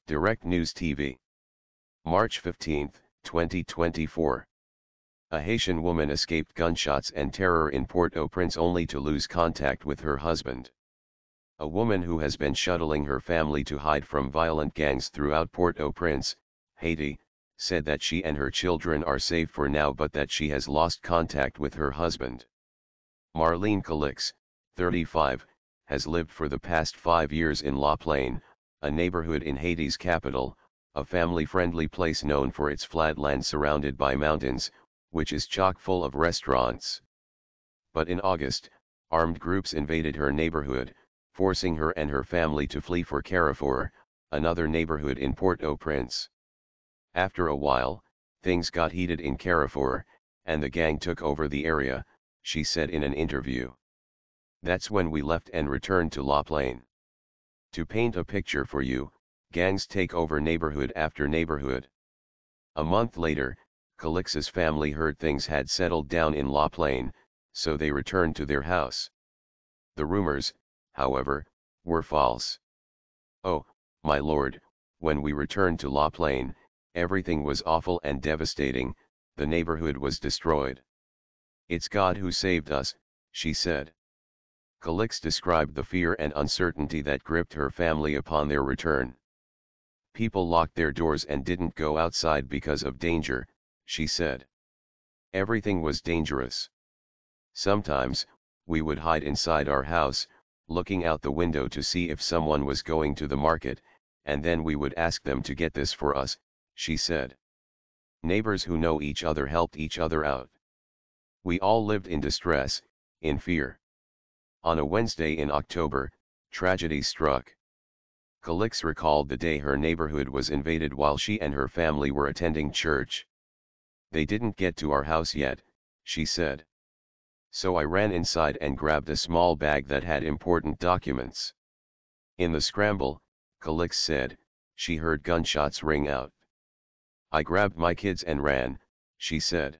Direct News TV. March 15, 2024. A Haitian woman escaped gunshots and terror in Port-au-Prince only to lose contact with her husband. A woman who has been shuttling her family to hide from violent gangs throughout Port-au-Prince, Haiti, said that she and her children are safe for now but that she has lost contact with her husband. Marlene Calix, 35, has lived for the past 5 years in La Plaine, a neighborhood in Haiti's capital, a family-friendly place known for its flatland surrounded by mountains, which is chock full of restaurants. But in August, armed groups invaded her neighborhood, forcing her and her family to flee for Carrefour, another neighborhood in Port-au-Prince. After a while, things got heated in Carrefour, and the gang took over the area, she said in an interview. That's when we left and returned to La Plaine. To paint a picture for you, gangs take over neighborhood after neighborhood. A month later, Calix's family heard things had settled down in La Plaine, so they returned to their house. The rumors, however, were false. Oh, my lord, when we returned to La Plaine, everything was awful and devastating, the neighborhood was destroyed. It's God who saved us, she said. Calix described the fear and uncertainty that gripped her family upon their return. People locked their doors and didn't go outside because of danger, she said. Everything was dangerous. Sometimes, we would hide inside our house, looking out the window to see if someone was going to the market, and then we would ask them to get this for us, she said. Neighbors who know each other helped each other out. We all lived in distress, in fear. On a Wednesday in October, tragedy struck. Calix recalled the day her neighborhood was invaded while she and her family were attending church. They didn't get to our house yet, she said. So I ran inside and grabbed a small bag that had important documents. In the scramble, Calix said, she heard gunshots ring out. I grabbed my kids and ran, she said.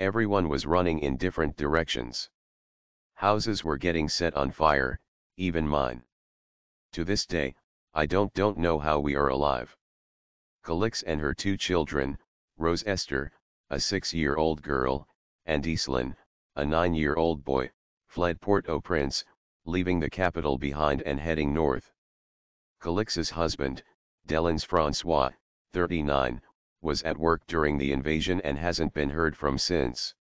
Everyone was running in different directions. Houses were getting set on fire, even mine. To this day, I don't know how we are alive. Calix and her 2 children, Rose Esther, a 6-year-old girl, and Iselin, a 9-year-old boy, fled Port-au-Prince, leaving the capital behind and heading north. Calix's husband, Delins Francois, 39, was at work during the invasion and hasn't been heard from since.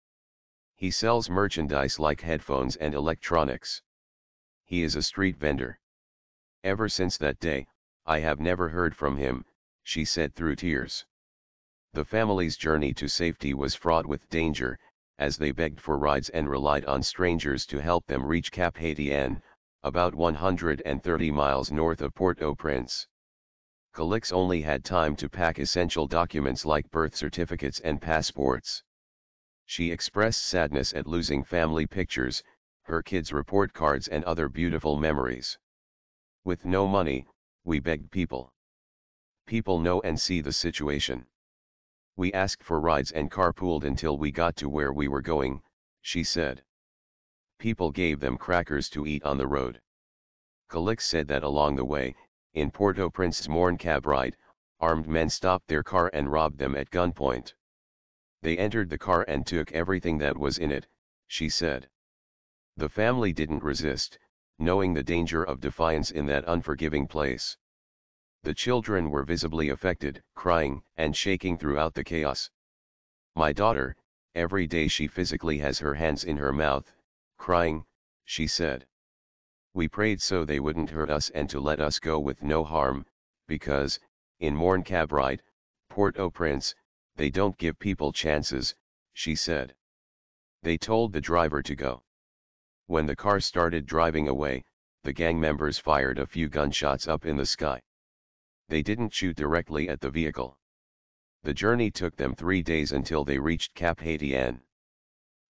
He sells merchandise like headphones and electronics. He is a street vendor. Ever since that day, I have never heard from him, she said through tears. The family's journey to safety was fraught with danger, as they begged for rides and relied on strangers to help them reach Cap Haitien, about 130 miles north of Port-au-Prince. Calix only had time to pack essential documents like birth certificates and passports. She expressed sadness at losing family pictures, her kids' report cards and other beautiful memories. With no money, we begged people. People know and see the situation. We asked for rides and carpooled until we got to where we were going, she said. People gave them crackers to eat on the road. Calix said that along the way, in Port-au-Prince's Morne Cabride, armed men stopped their car and robbed them at gunpoint. They entered the car and took everything that was in it, she said. The family didn't resist, knowing the danger of defiance in that unforgiving place. The children were visibly affected, crying and shaking throughout the chaos. My daughter, every day she physically has her hands in her mouth, crying, she said. We prayed so they wouldn't hurt us and to let us go with no harm, because, in Morne Cabride, Port-au-Prince, they don't give people chances, she said. They told the driver to go. When the car started driving away, the gang members fired a few gunshots up in the sky. They didn't shoot directly at the vehicle. The journey took them 3 days until they reached Cap Haitien.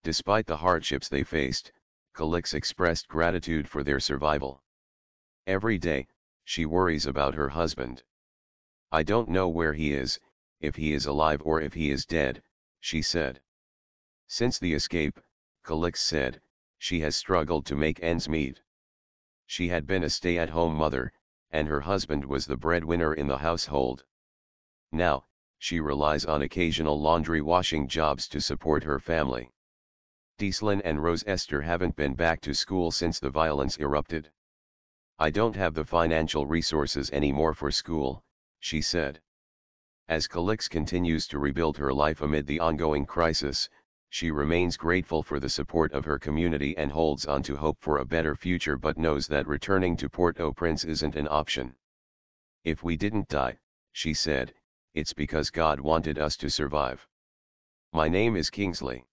Despite the hardships they faced, Calix expressed gratitude for their survival. Every day, she worries about her husband. I don't know where he is, if he is alive or if he is dead, she said. Since the escape, Calix said, she has struggled to make ends meet. She had been a stay-at-home mother, and her husband was the breadwinner in the household. Now, she relies on occasional laundry washing jobs to support her family. Deslin and Rose Esther haven't been back to school since the violence erupted. I don't have the financial resources anymore for school, she said. As Calix continues to rebuild her life amid the ongoing crisis, she remains grateful for the support of her community and holds on to hope for a better future, but knows that returning to Port-au-Prince isn't an option. If we didn't die, she said, it's because God wanted us to survive. My name is Kingsley.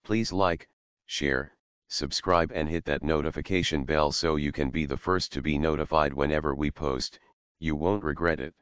Please like, share, subscribe and hit that notification bell so you can be the first to be notified whenever we post. You won't regret it.